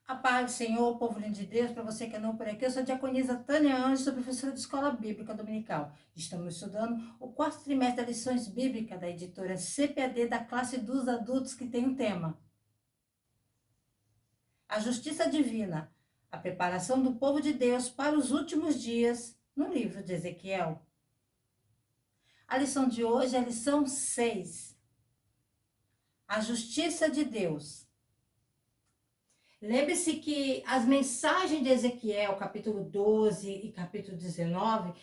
A paz do Senhor, povo lindo de Deus, para você que é novo por aqui, eu sou a diaconisa Tânia Anjos, sou professora de Escola Bíblica Dominical. Estamos estudando o quarto trimestre das lições bíblicas da editora CPAD da classe dos adultos, que tem um tema: a justiça divina, a preparação do povo de Deus para os últimos dias, no livro de Ezequiel. A lição de hoje é a lição 6, a justiça de Deus. Lembre-se que as mensagens de Ezequiel, capítulo 12 e capítulo 19,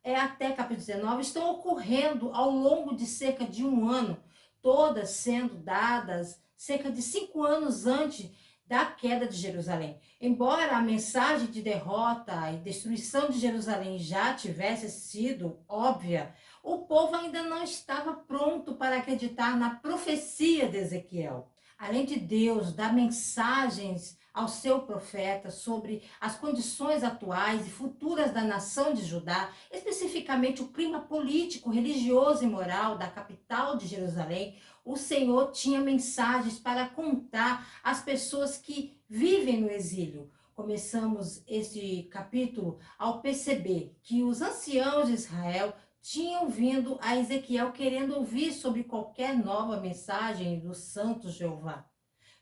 até capítulo 19, estão ocorrendo ao longo de cerca de um ano, todas sendo dadas cerca de 5 anos antes da queda de Jerusalém. Embora a mensagem de derrota e destruição de Jerusalém já tivesse sido óbvia, o povo ainda não estava pronto para acreditar na profecia de Ezequiel. Além de Deus dar mensagens ao seu profeta sobre as condições atuais e futuras da nação de Judá, especificamente o clima político, religioso e moral da capital de Jerusalém, o Senhor tinha mensagens para contar às pessoas que vivem no exílio. Começamos este capítulo ao perceber que os anciãos de Israel tinham vindo a Ezequiel querendo ouvir sobre qualquer nova mensagem do Santo Jeová.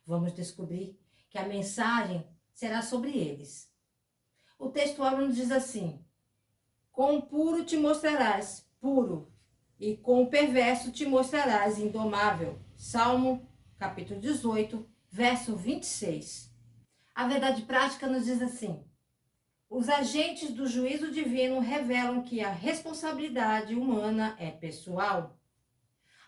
Vamos descobrir que a mensagem será sobre eles. O texto áureo nos diz assim: com o puro te mostrarás puro, e com o perverso te mostrarás indomável. Salmo, capítulo 18, verso 26. A verdade prática nos diz assim: os agentes do juízo divino revelam que a responsabilidade humana é pessoal.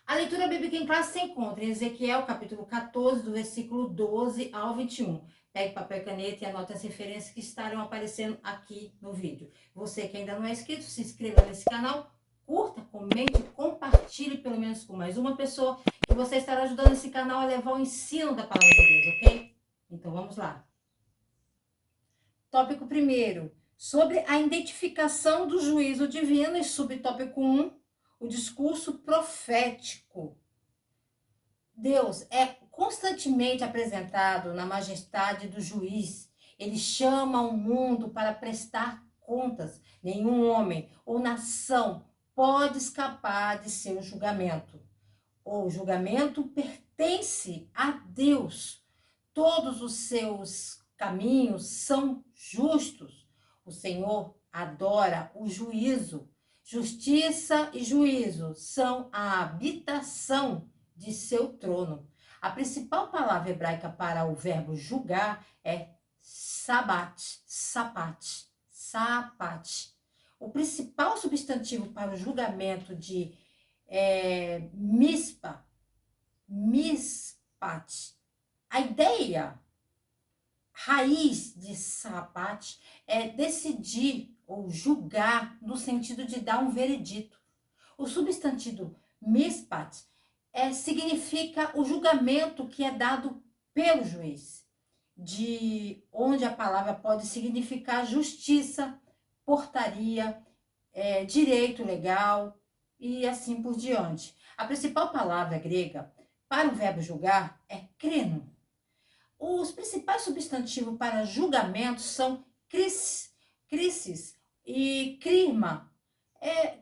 A leitura bíblica em classe se encontra em Ezequiel, capítulo 14, do versículo 12 ao 21. Pegue papel e caneta e anote as referências que estarão aparecendo aqui no vídeo. Você que ainda não é inscrito, se inscreva nesse canal, curta, comente, compartilhe pelo menos com mais uma pessoa, que você estará ajudando esse canal a levar o ensino da palavra de Deus, ok? Então vamos lá. Tópico 1, sobre a identificação do juízo divino, e subtópico 1, o discurso profético. Deus é constantemente apresentado na majestade do juiz. Ele chama o mundo para prestar contas. Nenhum homem ou nação pode escapar de seu julgamento. O julgamento pertence a Deus. Todos os seus caminhos são justos. O Senhor adora o juízo. Justiça e juízo são a habitação de seu trono. A principal palavra hebraica para o verbo julgar é sabat, sapat, sapat. O principal substantivo para o julgamento de mispa, mispat. A ideia raiz de sapat é decidir ou julgar no sentido de dar um veredito. O substantivo mispat significa o julgamento que é dado pelo juiz, de onde a palavra pode significar justiça, portaria, direito legal e assim por diante. A principal palavra grega para o verbo julgar é krino. Os principais substantivos para julgamento são crisis e crima.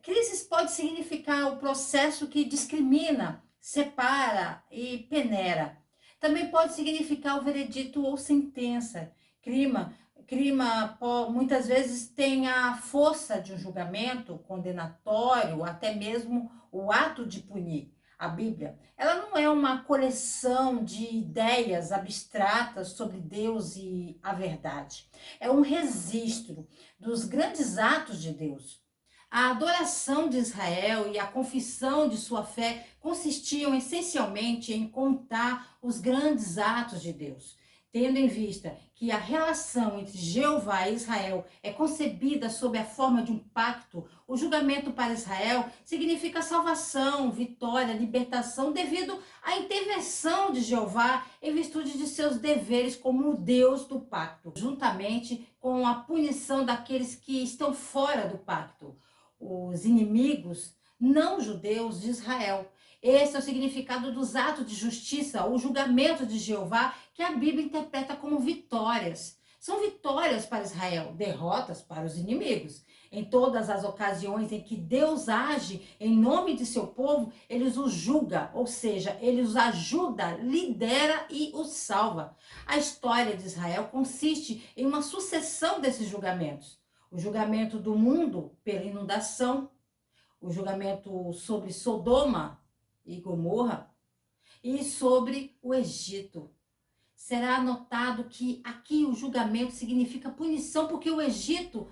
Crisis pode significar o processo que discrimina, separa e peneira. Também pode significar o veredito ou sentença. Crima muitas vezes tem a força de um julgamento condenatório, até mesmo o ato de punir. A Bíblia, ela não é uma coleção de ideias abstratas sobre Deus e a verdade. É um registro dos grandes atos de Deus. A adoração de Israel e a confissão de sua fé consistiam essencialmente em contar os grandes atos de Deus. Tendo em vista que a relação entre Jeová e Israel é concebida sob a forma de um pacto, o julgamento para Israel significa salvação, vitória, libertação, devido à intervenção de Jeová em virtude de seus deveres como o Deus do pacto, juntamente com a punição daqueles que estão fora do pacto, os inimigos não judeus de Israel. Esse é o significado dos atos de justiça, o julgamento de Jeová, que a Bíblia interpreta como vitórias. São vitórias para Israel, derrotas para os inimigos. Em todas as ocasiões em que Deus age em nome de seu povo, ele os julga, ou seja, ele os ajuda, lidera e os salva. A história de Israel consiste em uma sucessão desses julgamentos. O julgamento do mundo pela inundação, o julgamento sobre Sodoma e Gomorra e sobre o Egito. Será notado que aqui o julgamento significa punição, porque o Egito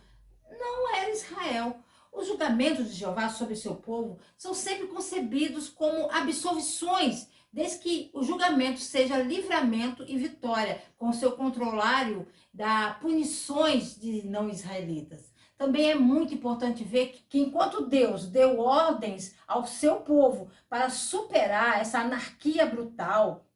não era Israel. Os julgamentos de Jeová sobre seu povo são sempre concebidos como absolvições, desde que o julgamento seja livramento e vitória, com seu controlário das punições de não israelitas. Também é muito importante ver que enquanto Deus deu ordens ao seu povo para superar essa anarquia brutal,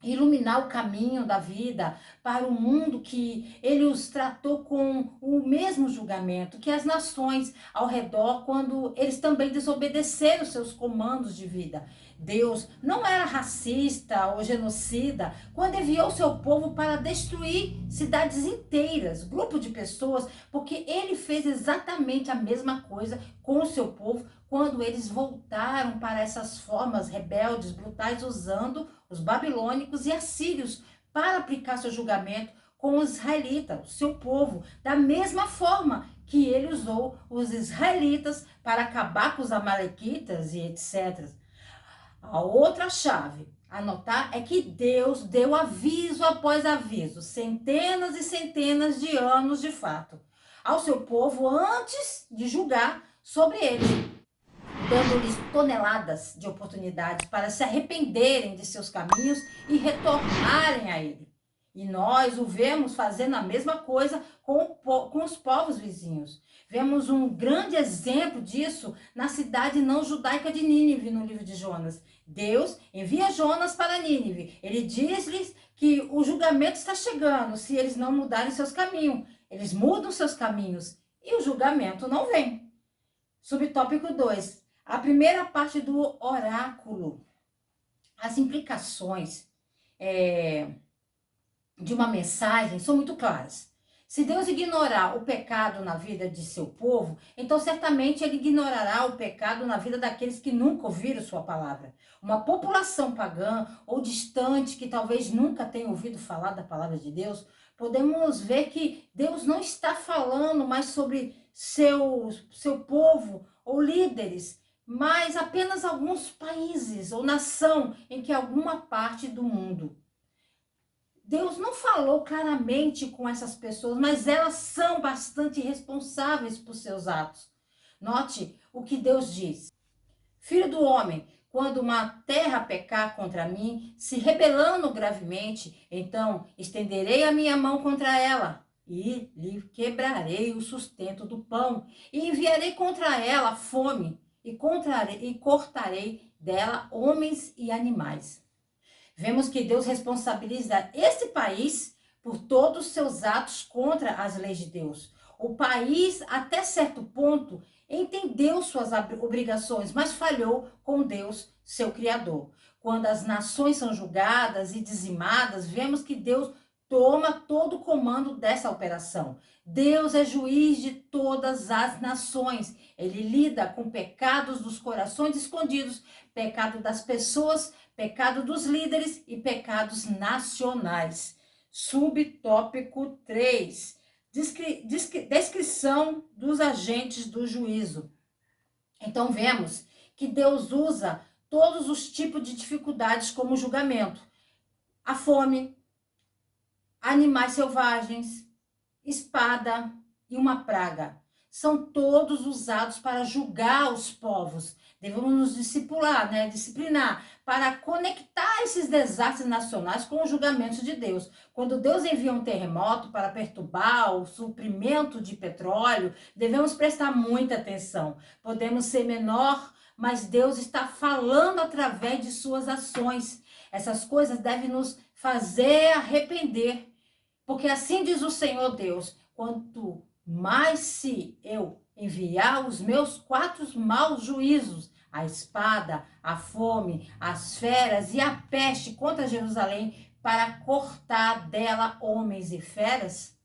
iluminar o caminho da vida para o mundo, que ele os tratou com o mesmo julgamento que as nações ao redor, quando eles também desobedeceram seus comandos de vida. Deus não era racista ou genocida quando enviou seu povo para destruir cidades inteiras, grupo de pessoas, porque ele fez exatamente a mesma coisa com o seu povo quando eles voltaram para essas formas rebeldes, brutais, usando os babilônicos e assírios para aplicar seu julgamento com os israelitas, o seu povo, da mesma forma que ele usou os israelitas para acabar com os amalequitas e etc. A outra chave a notar é que Deus deu aviso após aviso, centenas e centenas de anos de fato, ao seu povo antes de julgar sobre eles, dando-lhes toneladas de oportunidades para se arrependerem de seus caminhos e retornarem a ele. E nós o vemos fazendo a mesma coisa com os povos vizinhos. Vemos um grande exemplo disso na cidade não judaica de Nínive, no livro de Jonas. Deus envia Jonas para Nínive. Ele diz-lhes que o julgamento está chegando se eles não mudarem seus caminhos. Eles mudam seus caminhos e o julgamento não vem. Subtópico 2. A primeira parte do oráculo. As implicações de uma mensagem são muito claras. Se Deus ignorar o pecado na vida de seu povo, então certamente ele ignorará o pecado na vida daqueles que nunca ouviram sua palavra. Uma população pagã ou distante que talvez nunca tenha ouvido falar da palavra de Deus, podemos ver que Deus não está falando mais sobre seu povo ou líderes, mas apenas alguns países ou nação em que alguma parte do mundo. Deus não falou claramente com essas pessoas, mas elas são bastante responsáveis por seus atos. Note o que Deus diz. Filho do homem, quando uma terra pecar contra mim, se rebelando gravemente, então estenderei a minha mão contra ela e lhe quebrarei o sustento do pão e enviarei contra ela fome e cortarei dela homens e animais. Vemos que Deus responsabiliza esse país por todos os seus atos contra as leis de Deus. O país, até certo ponto, entendeu suas obrigações, mas falhou com Deus, seu Criador. Quando as nações são julgadas e dizimadas, vemos que Deus toma todo o comando dessa operação. Deus é juiz de todas as nações. Ele lida com pecados dos corações escondidos, pecado das pessoas, pecado dos líderes e pecados nacionais. Subtópico 3. Descrição dos agentes do juízo. Então vemos que Deus usa todos os tipos de dificuldades como julgamento. A fome, animais selvagens, espada e uma praga. São todos usados para julgar os povos. Devemos nos disciplinar, para conectar esses desastres nacionais com os julgamentos de Deus. Quando Deus envia um terremoto para perturbar o suprimento de petróleo, devemos prestar muita atenção. Podemos ser menor, mas Deus está falando através de suas ações. Essas coisas devem nos fazer arrepender. Porque assim diz o Senhor Deus, quanto mais se eu enviar os meus 4 maus juízos a espada, a fome, as feras e a peste contra Jerusalém para cortar dela homens e feras?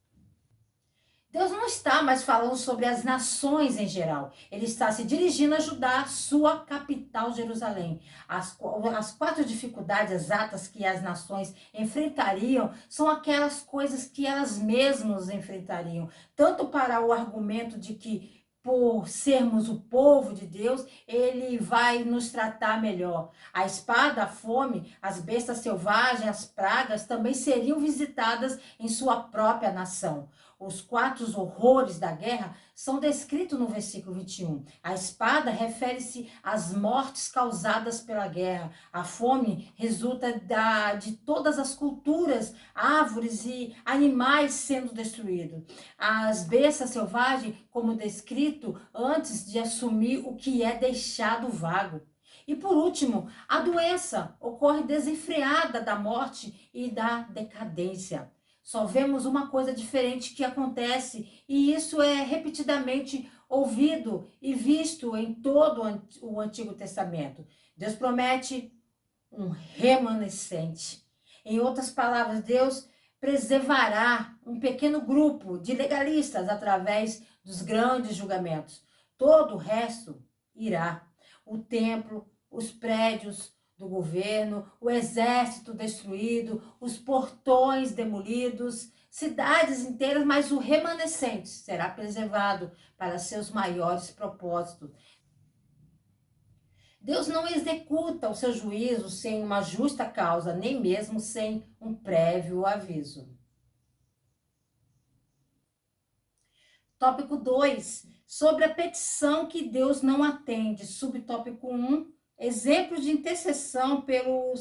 Deus não está mais falando sobre as nações em geral. Ele está se dirigindo a Judá, sua capital, Jerusalém. As quatro dificuldades exatas que as nações enfrentariam são aquelas coisas que elas mesmas enfrentariam. Tanto para o argumento de que, por sermos o povo de Deus, ele vai nos tratar melhor. A espada, a fome, as bestas selvagens, as pragas também seriam visitadas em sua própria nação. Os quatro horrores da guerra são descritos no versículo 21. A espada refere-se às mortes causadas pela guerra. A fome resulta de todas as culturas, árvores e animais sendo destruídos. As bestas selvagens, como descrito antes de assumir o que é deixado vago. E por último, a doença ocorre desenfreada da morte e da decadência. Só vemos uma coisa diferente que acontece, e isso é repetidamente ouvido e visto em todo o Antigo Testamento. Deus promete um remanescente. Em outras palavras, Deus preservará um pequeno grupo de legalistas através dos grandes julgamentos. Todo o resto irá. O templo, os prédios do governo, o exército destruído, os portões demolidos, cidades inteiras, mas o remanescente será preservado para seus maiores propósitos. Deus não executa o seu juízo sem uma justa causa, nem mesmo sem um prévio aviso. Tópico 2, sobre a petição que Deus não atende. Subtópico 1, exemplos de intercessão pelo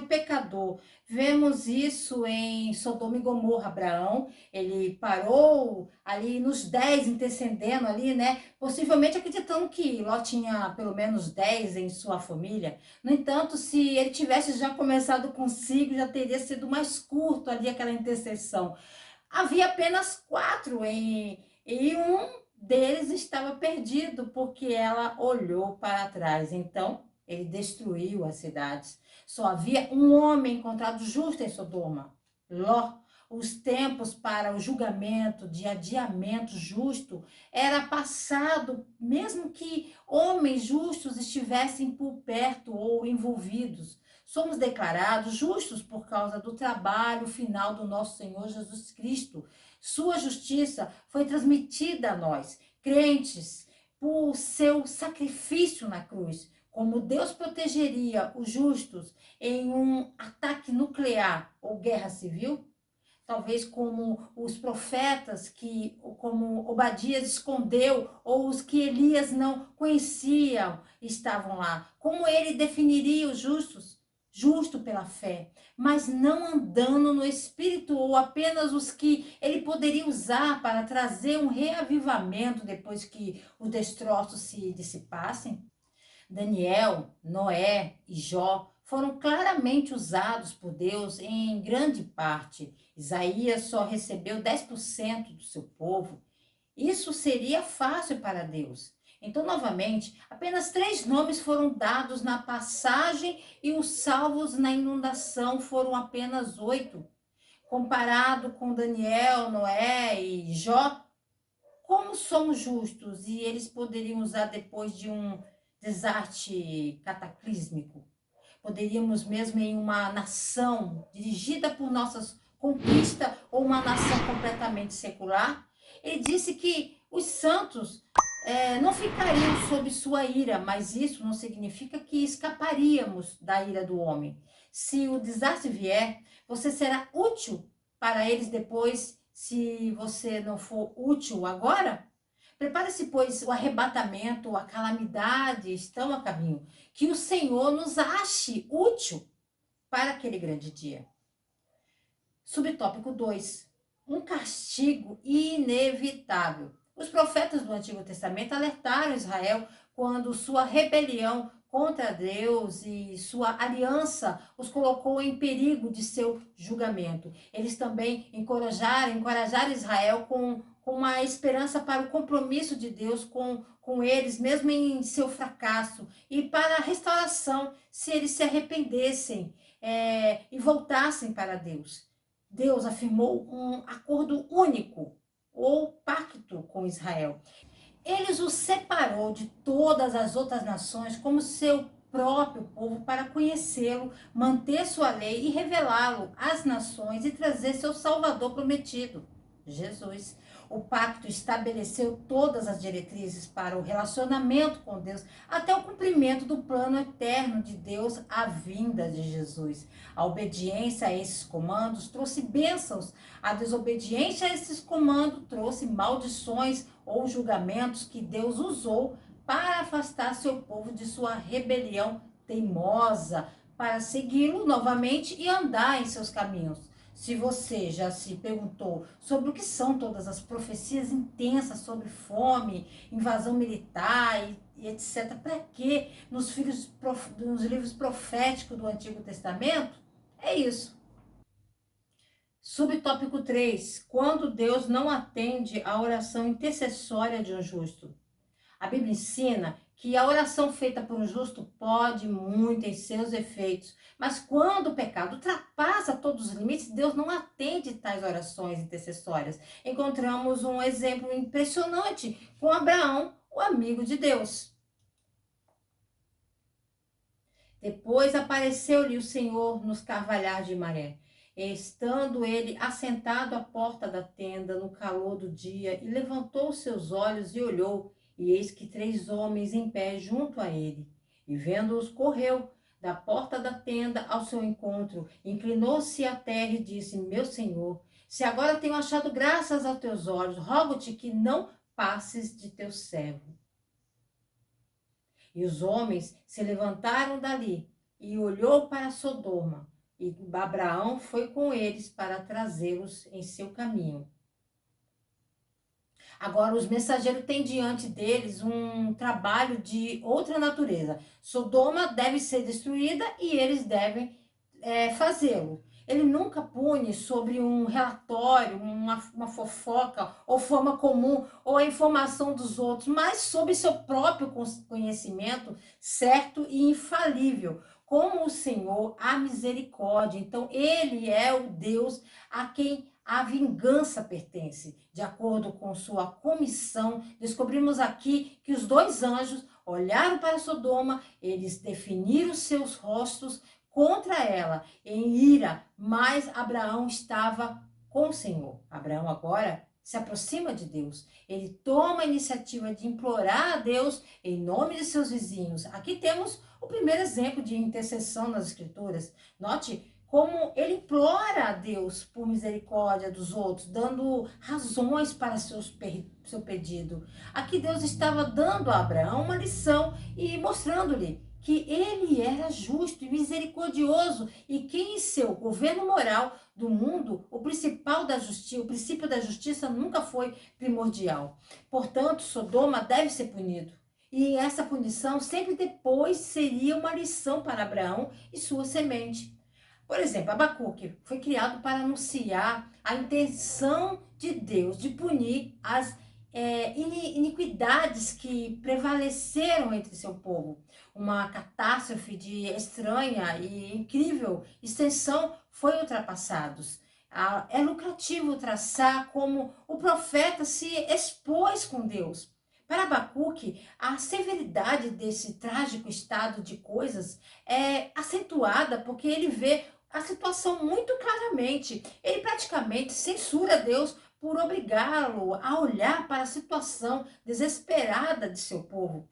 pecador. Vemos isso em Sodoma e Gomorra. Abraão, ele parou ali nos 10 intercedendo ali, né? Possivelmente acreditando que Ló tinha pelo menos 10 em sua família. No entanto, se ele tivesse já começado consigo, já teria sido mais curto ali aquela intercessão. Havia apenas 4 e um deles estava perdido porque ela olhou para trás. Então, ele destruiu as cidades. Só havia um homem encontrado justo em Sodoma, Ló. Os tempos para o julgamento de adiamento justo era passado, mesmo que homens justos estivessem por perto ou envolvidos. Somos declarados justos por causa do trabalho final do nosso Senhor Jesus Cristo. Sua justiça foi transmitida a nós, crentes, por seu sacrifício na cruz. Como Deus protegeria os justos em um ataque nuclear ou guerra civil? Talvez como os profetas como Obadias escondeu, ou os que Elias não conheciam estavam lá. Como ele definiria os justos? Justo pela fé, mas não andando no Espírito, ou apenas os que ele poderia usar para trazer um reavivamento depois que os destroços se dissipassem? Daniel, Noé e Jó foram claramente usados por Deus em grande parte. Isaías só recebeu 10% do seu povo. Isso seria fácil para Deus. Então, novamente, apenas 3 nomes foram dados na passagem e os salvos na inundação foram apenas 8. Comparado com Daniel, Noé e Jó, como somos justos e eles poderiam usar depois de um desastre cataclísmico? Poderíamos mesmo em uma nação dirigida por nossas conquistas ou uma nação completamente secular? Ele disse que os santos não ficariam sob sua ira, mas isso não significa que escaparíamos da ira do homem. Se o desastre vier, você será útil para eles depois, se você não for útil agora? Prepare-se, pois o arrebatamento, a calamidade estão a caminho. Que o Senhor nos ache útil para aquele grande dia. Subtópico 2. Um castigo inevitável. Os profetas do Antigo Testamento alertaram Israel quando sua rebelião contra Deus e sua aliança os colocou em perigo de seu julgamento. Eles também encorajaram Israel com com uma esperança para o compromisso de Deus com eles, mesmo em seu fracasso, e para a restauração, se eles se arrependessem e voltassem para Deus. Deus afirmou um acordo único, ou pacto com Israel. Ele os separou de todas as outras nações como seu próprio povo para conhecê-lo, manter sua lei e revelá-lo às nações e trazer seu Salvador prometido, Jesus. O pacto estabeleceu todas as diretrizes para o relacionamento com Deus, até o cumprimento do plano eterno de Deus, a vinda de Jesus. A obediência a esses comandos trouxe bênçãos, a desobediência a esses comandos trouxe maldições ou julgamentos que Deus usou para afastar seu povo de sua rebelião teimosa, para segui-lo novamente e andar em seus caminhos. Se você já se perguntou sobre o que são todas as profecias intensas sobre fome, invasão militar e etc., para que nos livros proféticos do Antigo Testamento? É isso. Subtópico 3. Quando Deus não atende à oração intercessória de um justo. A Bíblia ensina que a oração feita por um justo pode muito em seus efeitos, mas quando o pecado ultrapassa todos os limites, Deus não atende tais orações intercessórias. Encontramos um exemplo impressionante com Abraão, o amigo de Deus. Depois apareceu-lhe o Senhor nos carvalhais de Maré, estando ele assentado à porta da tenda no calor do dia, e levantou seus olhos e olhou, e eis que 3 homens em pé junto a ele. E vendo-os, correu da porta da tenda ao seu encontro, inclinou-se à terra e disse: Meu Senhor, se agora tenho achado graças aos teus olhos, rogo-te que não passes de teu servo. E os homens se levantaram dali e olhou para Sodoma, e Abraão foi com eles para trazê-los em seu caminho. Agora, os mensageiros têm diante deles um trabalho de outra natureza. Sodoma deve ser destruída e eles devem fazê-lo. Ele nunca pune sobre um relatório, uma fofoca, ou forma comum, ou a informação dos outros, mas sobre seu próprio conhecimento certo e infalível. Como o Senhor, a misericórdia. Então, ele é o Deus a quem a vingança pertence. De acordo com sua comissão, descobrimos aqui que os 2 anjos olharam para Sodoma, eles definiram seus rostos contra ela em ira, mas Abraão estava com o Senhor. Abraão agora se aproxima de Deus. Ele toma a iniciativa de implorar a Deus em nome de seus vizinhos. Aqui temos o primeiro exemplo de intercessão nas Escrituras. Note como ele implora a Deus por misericórdia dos outros, dando razões para seu pedido. Aqui Deus estava dando a Abraão uma lição e mostrando-lhe que ele era justo e misericordioso e que em seu governo moral do mundo, o princípio da justiça nunca foi primordial. Portanto, Sodoma deve ser punido. E essa punição sempre depois seria uma lição para Abraão e sua semente. Por exemplo, Abacuque foi criado para anunciar a intenção de Deus de punir as iniquidades que prevaleceram entre seu povo. Uma catástrofe de estranha e incrível extensão foi ultrapassados. É lucrativo traçar como o profeta se expôs com Deus. Para Abacuque, a severidade desse trágico estado de coisas é acentuada porque ele vê a situação muito claramente. Ele praticamente censura Deus por obrigá-lo a olhar para a situação desesperada de seu povo.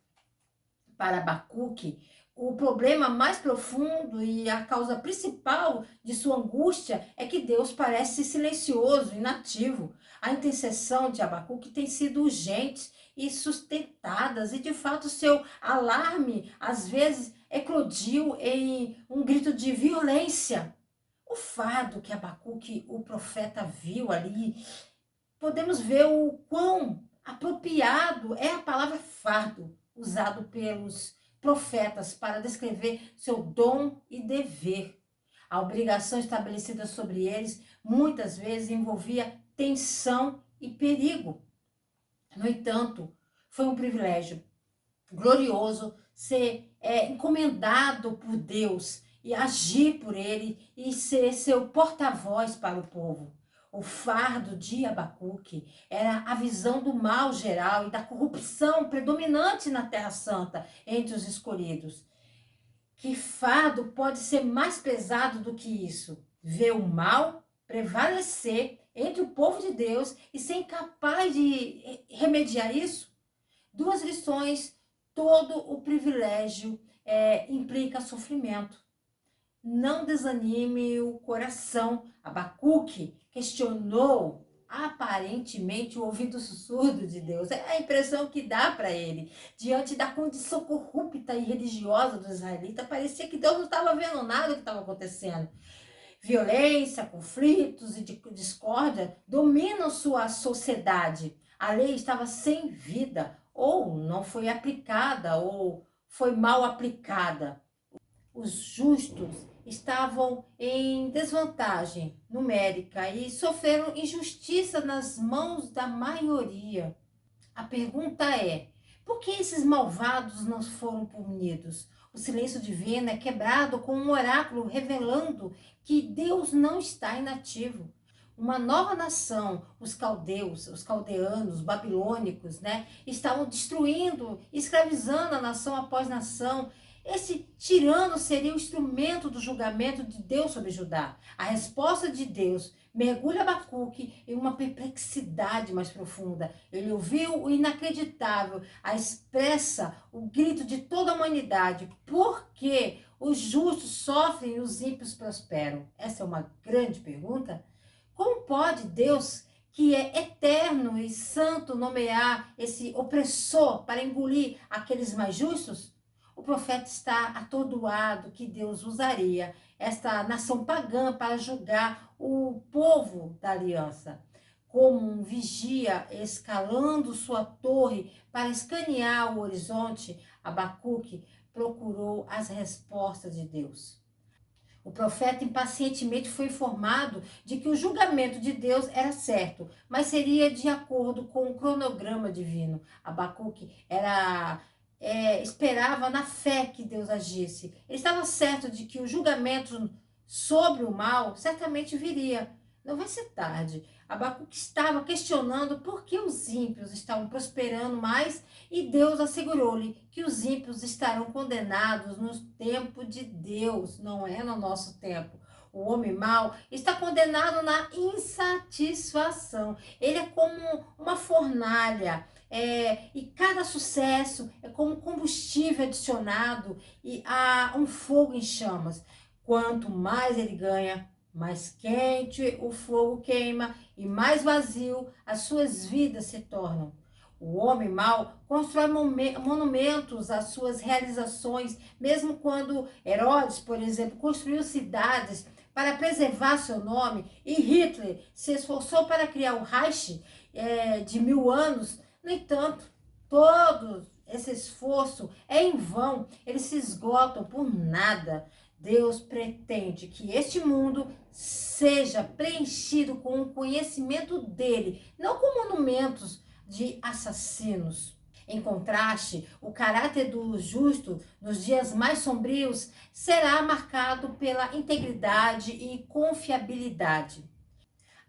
Para Abacuque, o problema mais profundo e a causa principal de sua angústia é que Deus parece silencioso, inativo. A intercessão de Abacuque tem sido urgente e sustentadas, e de fato seu alarme às vezes eclodiu em um grito de violência. O fardo que Abacuque, o profeta, viu ali, podemos ver o quão apropriado é a palavra fardo, usado pelos profetas para descrever seu dom e dever. A obrigação estabelecida sobre eles muitas vezes envolvia tensão e perigo. No entanto, foi um privilégio glorioso ser encomendado por Deus e agir por ele e ser seu porta-voz para o povo. O fardo de Abacuque era a visão do mal geral e da corrupção predominante na Terra Santa entre os escolhidos. Que fardo pode ser mais pesado do que isso? Ver o mal prevalecer entre o povo de Deus e ser incapaz de remediar isso? Duas lições: todo o privilégio implica sofrimento. Não desanime o coração. Abacuque questionou aparentemente o ouvido surdo de Deus. É a impressão que dá para ele. Diante da condição corrupta e religiosa dos israelitas, parecia que Deus não estava vendo nada do que estava acontecendo. Violência, conflitos e discórdia dominam sua sociedade. A lei estava sem vida, ou não foi aplicada, ou foi mal aplicada. Os justos estavam em desvantagem numérica e sofreram injustiça nas mãos da maioria. A pergunta é: por que esses malvados não foram punidos? O silêncio divino é quebrado com um oráculo revelando que Deus não está inativo. Uma nova nação, os caldeus, os caldeanos, os babilônicos, estavam destruindo, escravizando a nação após nação. Esse tirano seria o instrumento do julgamento de Deus sobre Judá. A resposta de Deus mergulha Abacuque em uma perplexidade mais profunda. Ele ouviu o inacreditável, expressa o grito de toda a humanidade. Por que os justos sofrem e os ímpios prosperam? Essa é uma grande pergunta. Como pode Deus, que é eterno e santo, nomear esse opressor para engolir aqueles mais justos? O profeta está atordoado que Deus usaria esta nação pagã para julgar o povo da aliança. Como um vigia escalando sua torre para escanear o horizonte, Abacuque procurou as respostas de Deus. O profeta impacientemente foi informado de que o julgamento de Deus era certo, mas seria de acordo com o cronograma divino. Abacuque esperava na fé que Deus agisse. Ele estava certo de que o julgamento sobre o mal certamente viria. Não vai ser tarde. Abacuque estava questionando por que os ímpios estavam prosperando mais e Deus assegurou-lhe que os ímpios estarão condenados no tempo de Deus, não é no nosso tempo. O homem mau está condenado na insatisfação. Ele é como uma fornalha. E cada sucesso é como combustível adicionado e há um fogo em chamas. Quanto mais ele ganha, mais quente o fogo queima e mais vazio as suas vidas se tornam. O homem mau constrói monumentos às suas realizações, mesmo quando Herodes, por exemplo, construiu cidades para preservar seu nome, e Hitler se esforçou para criar o Reich de 1000 anos. No entanto, todo esse esforço é em vão, eles se esgotam por nada. Deus pretende que este mundo seja preenchido com o conhecimento dele, não com monumentos de assassinos. Em contraste, o caráter do justo, nos dias mais sombrios, será marcado pela integridade e confiabilidade.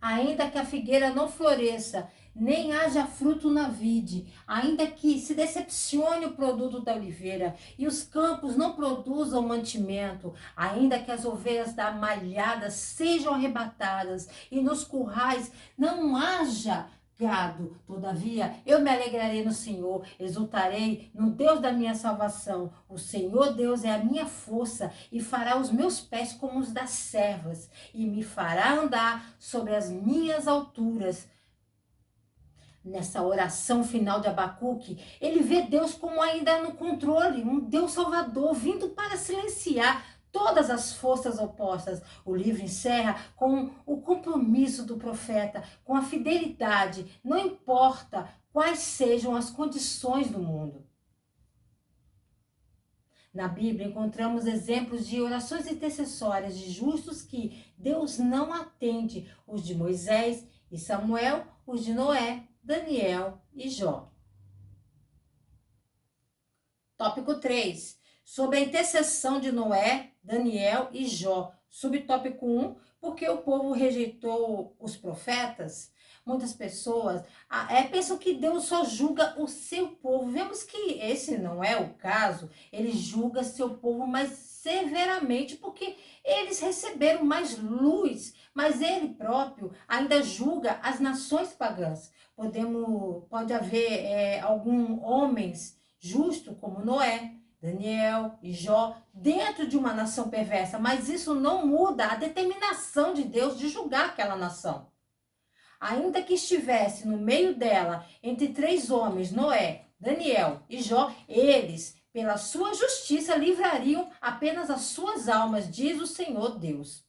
Ainda que a figueira não floresça, nem haja fruto na vide, ainda que se decepcione o produto da oliveira e os campos não produzam mantimento, ainda que as ovelhas da malhada sejam arrebatadas e nos currais não haja gado, todavia eu me alegrarei no Senhor, exultarei no Deus da minha salvação. O Senhor Deus é a minha força e fará os meus pés como os das servas e me fará andar sobre as minhas alturas. Nessa oração final de Abacuque, ele vê Deus como ainda no controle, um Deus salvador, vindo para silenciar todas as forças opostas. O livro encerra com o compromisso do profeta, com a fidelidade, não importa quais sejam as condições do mundo. Na Bíblia encontramos exemplos de orações intercessórias de justos que Deus não atende, os de Moisés e Samuel, os de Noé, Daniel e Jó. Tópico 3. Sobre a intercessão de Noé, Daniel e Jó. Subtópico 1. Porque o povo rejeitou os profetas? Muitas pessoas pensam que Deus só julga o seu povo. Vemos que esse não é o caso. Ele julga seu povo mais severamente, porque eles receberam mais luz, mas ele próprio ainda julga as nações pagãs. Pode haver alguns homens justo como Noé, Daniel e Jó, dentro de uma nação perversa, mas isso não muda a determinação de Deus de julgar aquela nação. Ainda que estivesse no meio dela, entre 3 homens, Noé, Daniel e Jó, eles, pela sua justiça, livrariam apenas as suas almas, diz o Senhor Deus.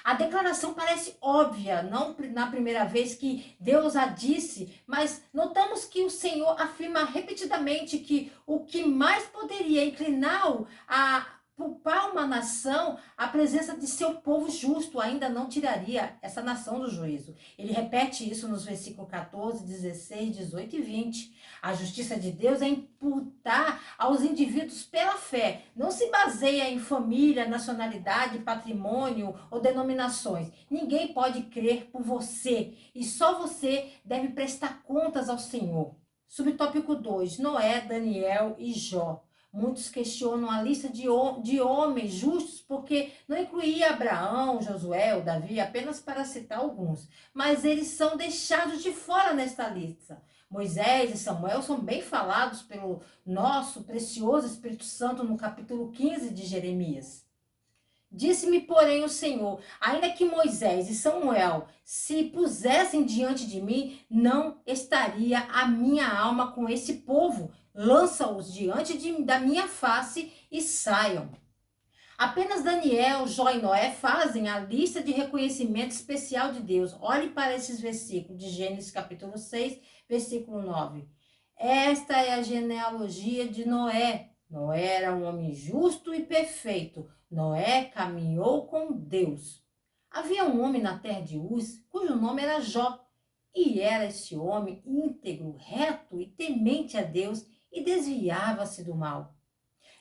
A declaração parece óbvia, não na primeira vez que Deus a disse, mas notamos que o Senhor afirma repetidamente que o que mais poderia incliná-lo a poupar uma nação, a presença de seu povo justo ainda não tiraria essa nação do juízo. Ele repete isso nos versículos 14, 16, 18 e 20. A justiça de Deus é imputar aos indivíduos pela fé. Não se baseia em família, nacionalidade, patrimônio ou denominações. Ninguém pode crer por você e só você deve prestar contas ao Senhor. Subtópico 2. Noé, Daniel e Jó. Muitos questionam a lista de homens justos porque não incluía Abraão, Josué ou Davi, apenas para citar alguns. Mas eles são deixados de fora nesta lista. Moisés e Samuel são bem falados pelo nosso precioso Espírito Santo no capítulo 15 de Jeremias. Disse-me, porém, o Senhor, ainda que Moisés e Samuel se pusessem diante de mim, não estaria a minha alma com esse povo. Lança-os diante da minha face e saiam. Apenas Daniel, Jó e Noé fazem a lista de reconhecimento especial de Deus. Olhe para esses versículos de Gênesis capítulo 6, versículo 9. Esta é a genealogia de Noé. Noé era um homem justo e perfeito. Noé caminhou com Deus. Havia um homem na terra de Uz, cujo nome era Jó. E era esse homem íntegro, reto e temente a Deus, e desviava-se do mal.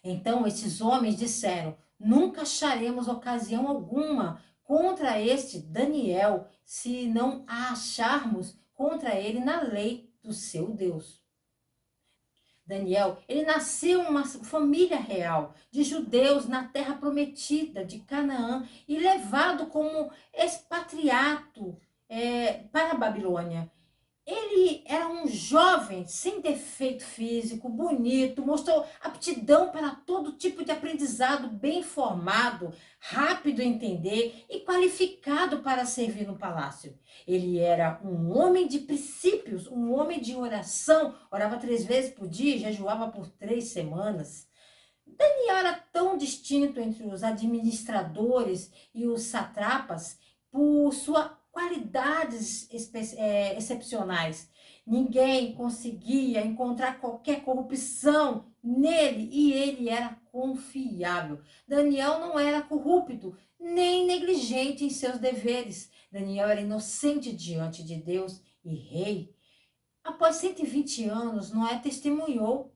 Então esses homens disseram: nunca acharemos ocasião alguma contra este Daniel, se não a acharmos contra ele na lei do seu Deus. Daniel, ele nasceu em uma família real de judeus na terra prometida de Canaã e levado como expatriado para a Babilônia. Ele era um jovem sem defeito físico, bonito, mostrou aptidão para todo tipo de aprendizado, bem formado, rápido em entender e qualificado para servir no palácio. Ele era um homem de princípios, um homem de oração, orava 3 vezes por dia, jejuava por 3 semanas. Daniel era tão distinto entre os administradores e os satrapas por sua qualidades excepcionais. Ninguém conseguia encontrar qualquer corrupção nele e ele era confiável. Daniel não era corrupto, nem negligente em seus deveres. Daniel era inocente diante de Deus e rei. Após 120 anos, Noé testemunhou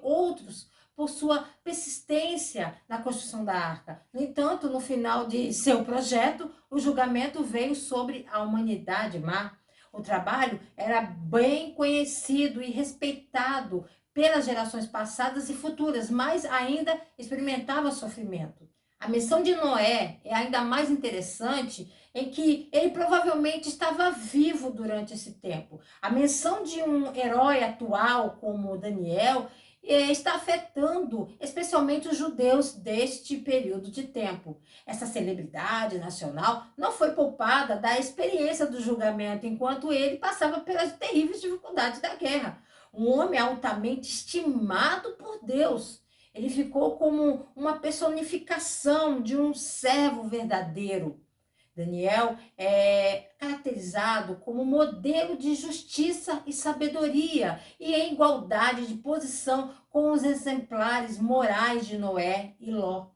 outros por sua persistência na construção da arca. No entanto, no final de seu projeto, o julgamento veio sobre a humanidade má. O trabalho era bem conhecido e respeitado pelas gerações passadas e futuras, mas ainda experimentava sofrimento. A missão de Noé é ainda mais interessante em que ele provavelmente estava vivo durante esse tempo. A menção de um herói atual como Daniel está afetando especialmente os judeus deste período de tempo. Essa celebridade nacional não foi poupada da experiência do julgamento enquanto ele passava pelas terríveis dificuldades da guerra. Um homem altamente estimado por Deus. Ele ficou como uma personificação de um servo verdadeiro. Daniel é caracterizado como modelo de justiça e sabedoria e em igualdade de posição com os exemplares morais de Noé e Ló.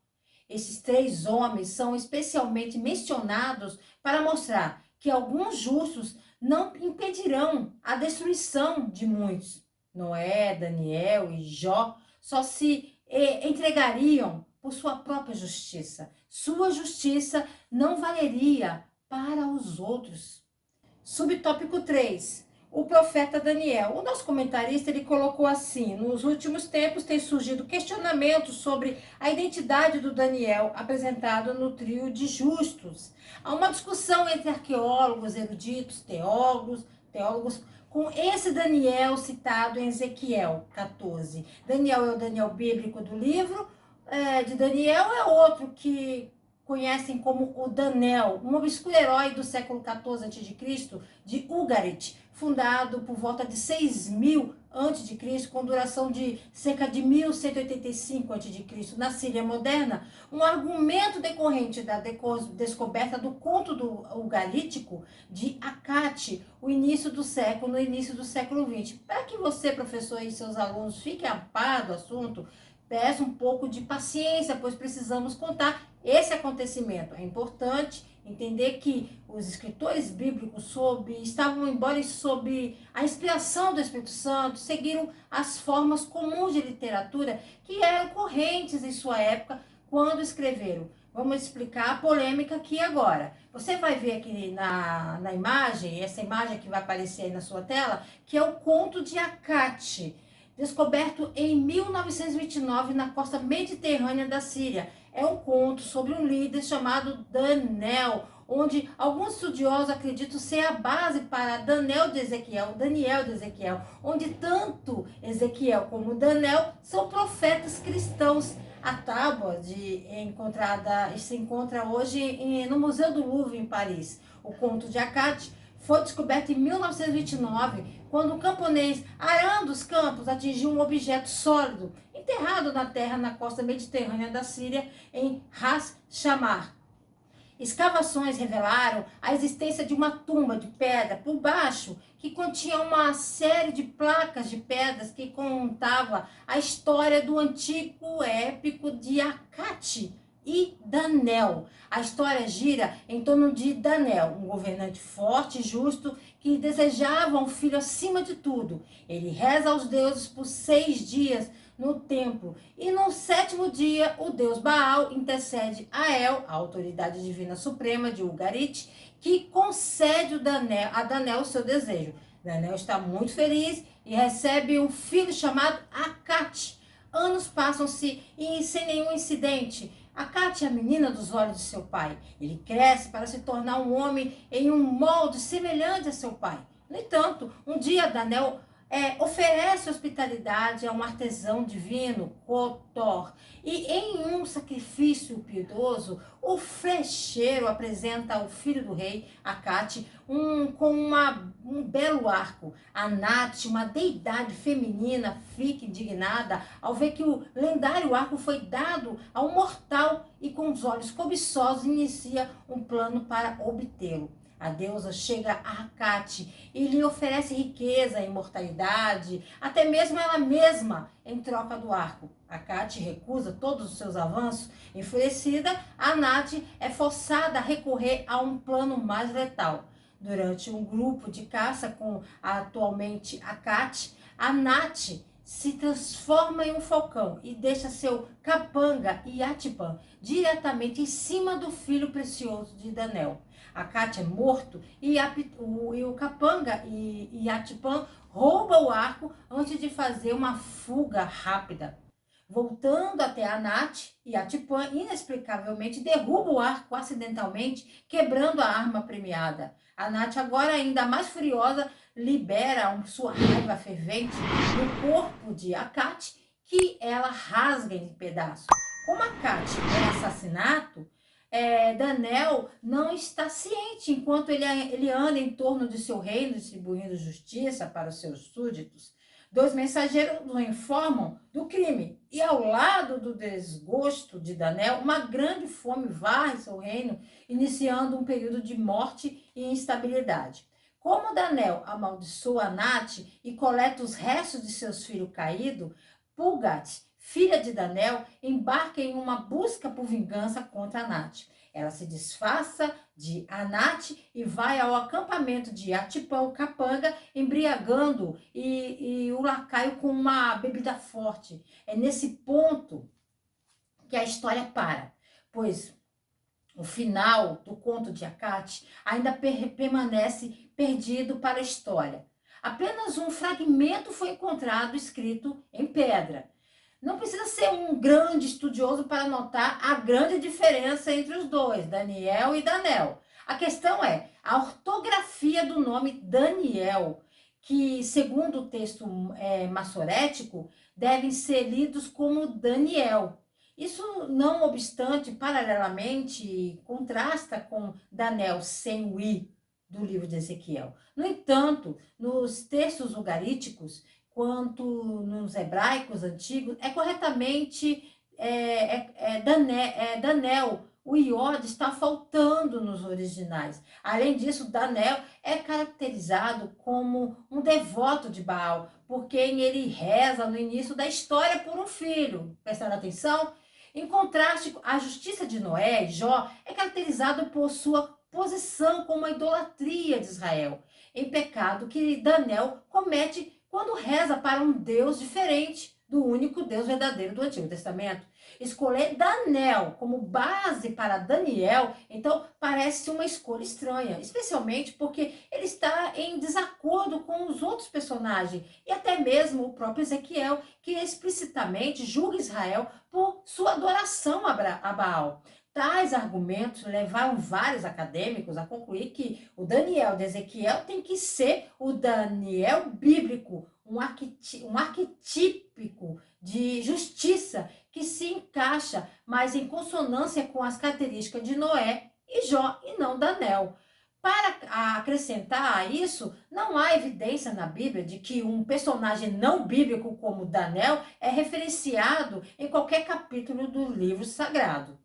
Esses 3 homens são especialmente mencionados para mostrar que alguns justos não impedirão a destruição de muitos. Noé, Daniel e Jó só se entregariam por sua própria justiça. Sua justiça não valeria para os outros. Subtópico 3. O profeta Daniel. O nosso comentarista ele colocou assim: nos últimos tempos tem surgido questionamentos sobre a identidade do Daniel apresentado no trio de justos. Há uma discussão entre arqueólogos, eruditos, teólogos com esse Daniel citado em Ezequiel 14. Daniel é o Daniel bíblico do livro de Daniel, é outro que conhecem como o Danel, um obscuro herói do século XIV a.C., de Ugarit, fundado por volta de 6000 a.C., com duração de cerca de 1185 a.C. na Síria moderna, um argumento decorrente da descoberta do conto do Ugarítico de Akate, no início do século XX. Para que você, professor, e seus alunos fiquem a par do assunto, peço um pouco de paciência, pois precisamos contar esse acontecimento. É importante entender que os escritores bíblicos estavam, embora sob a inspiração do Espírito Santo, seguiram as formas comuns de literatura que eram correntes em sua época quando escreveram. Vamos explicar a polêmica aqui agora. Você vai ver aqui na imagem, essa imagem que vai aparecer aí na sua tela, que é o conto de Akate, descoberto em 1929 na costa mediterrânea da Síria. É um conto sobre um líder chamado Daniel, onde alguns estudiosos acreditam ser a base para Daniel de Ezequiel, onde tanto Ezequiel como Daniel são profetas cristãos. A tábua se encontra hoje no Museu do Louvre, em Paris. O conto de Akate foi descoberto em 1929, quando um camponês, arando os campos, atingiu um objeto sólido, enterrado na terra na costa mediterrânea da Síria, em Ras Shamar. Escavações revelaram a existência de uma tumba de pedra por baixo, que continha uma série de placas de pedras que contava a história do antigo épico de Akate e Daniel. A história gira em torno de Daniel, um governante forte e justo que desejava um filho acima de tudo. Ele reza aos deuses por 6 dias no templo, e no 7º dia o deus Baal intercede a El, a autoridade divina suprema de Ugarit, que concede a Daniel o seu desejo. Daniel está muito feliz e recebe um filho chamado Akate. Anos passam-se e sem nenhum incidente. Akate é a menina dos olhos de seu pai. Ele cresce para se tornar um homem em um molde semelhante a seu pai. No entanto, um dia Daniel oferece hospitalidade a um artesão divino, Kotor, e em um sacrifício piedoso, o flecheiro apresenta ao filho do rei, Akate, com um belo arco. Anat, uma deidade feminina, fica indignada ao ver que o lendário arco foi dado a um mortal e com os olhos cobiçosos inicia um plano para obtê-lo. A deusa chega a Akate e lhe oferece riqueza, imortalidade, até mesmo ela mesma em troca do arco. Akate recusa todos os seus avanços. Enfurecida, Anat é forçada a recorrer a um plano mais letal. Durante um grupo de caça com atualmente Akate, Anat se transforma em um falcão e deixa seu capanga Yatipan diretamente em cima do filho precioso de Daniel. Akate é morto e o capanga e Yatipan rouba o arco antes de fazer uma fuga rápida. Voltando até Anat, Yatipan inexplicavelmente derruba o arco acidentalmente, quebrando a arma premiada. Anat, agora ainda mais furiosa, libera sua raiva fervente no corpo de Akate, que ela rasga em pedaços. Como Akate é assassinato, Daniel não está ciente enquanto ele anda em torno de seu reino, distribuindo justiça para os seus súditos. 2 mensageiros o informam do crime, e ao lado do desgosto de Daniel, uma grande fome varre seu reino, iniciando um período de morte e instabilidade. Como Daniel amaldiçoa Anat e coleta os restos de seus filhos caídos, Pulgat, filha de Danel, embarca em uma busca por vingança contra Anat. Ela se disfarça de Anat e vai ao acampamento de Atipão Capanga, embriagando e o lacaio com uma bebida forte. É nesse ponto que a história para, pois o final do conto de Acate ainda permanece perdido para a história. Apenas um fragmento foi encontrado escrito em pedra. Não precisa ser um grande estudioso para notar a grande diferença entre os dois, Daniel e Danel. A questão é a ortografia do nome Daniel, que, segundo o texto massorético, devem ser lidos como Daniel. Isso, não obstante, paralelamente, contrasta com Danel sem o i do livro de Ezequiel. No entanto, nos textos ugaríticos, quanto nos hebraicos antigos, é corretamente Danel. O iod está faltando nos originais. Além disso, Danel é caracterizado como um devoto de Baal, por quem ele reza no início da história por um filho. Prestando atenção? Em contraste, a justiça de Noé e Jó é caracterizada por sua posição como a idolatria de Israel, em pecado que Danel comete quando reza para um Deus diferente do único Deus verdadeiro do Antigo Testamento. Escolher Danel como base para Daniel, então, parece uma escolha estranha, especialmente porque ele está em desacordo com os outros personagens e até mesmo o próprio Ezequiel, que explicitamente julga Israel por sua adoração a Baal. Tais argumentos levaram vários acadêmicos a concluir que o Daniel de Ezequiel tem que ser o Daniel bíblico, um arquetípico de justiça que se encaixa mais em consonância com as características de Noé e Jó e não Daniel. Para acrescentar a isso, não há evidência na Bíblia de que um personagem não bíblico como Daniel é referenciado em qualquer capítulo do livro sagrado.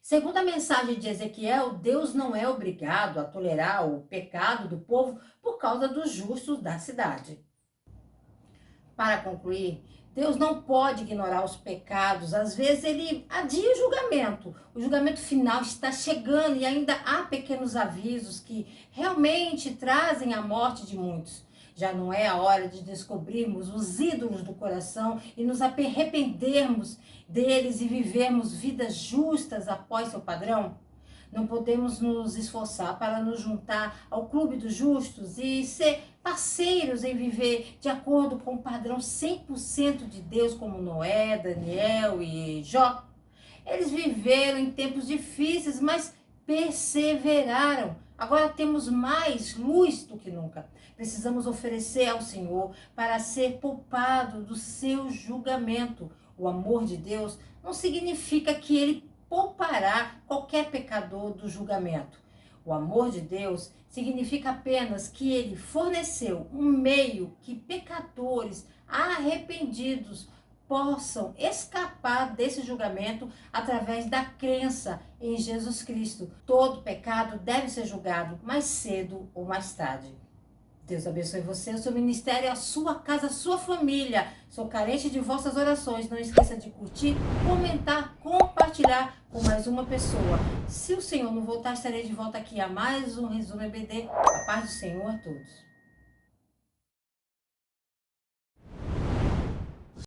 Segundo a mensagem de Ezequiel, Deus não é obrigado a tolerar o pecado do povo por causa dos justos da cidade. Para concluir, Deus não pode ignorar os pecados. Às vezes ele adia o julgamento. O julgamento final está chegando e ainda há pequenos avisos que realmente trazem a morte de muitos. Já não é a hora de descobrirmos os ídolos do coração e nos arrependermos deles e vivermos vidas justas após seu padrão? Não podemos nos esforçar para nos juntar ao clube dos justos e ser parceiros em viver de acordo com o padrão 100% de Deus, como Noé, Daniel e Jó. Eles viveram em tempos difíceis, mas perseveraram. Agora temos mais luz do que nunca. Precisamos oferecer ao Senhor para ser poupado do seu julgamento. O amor de Deus não significa que Ele poupará qualquer pecador do julgamento. O amor de Deus significa apenas que Ele forneceu um meio que pecadores arrependidos possam escapar desse julgamento através da crença em Jesus Cristo. Todo pecado deve ser julgado mais cedo ou mais tarde. Deus abençoe você, o seu ministério, a sua casa, a sua família. Sou carente de vossas orações. Não esqueça de curtir, comentar, compartilhar com mais uma pessoa. Se o Senhor não voltar, estarei de volta aqui a mais um Resumo EBD. A paz do Senhor a todos.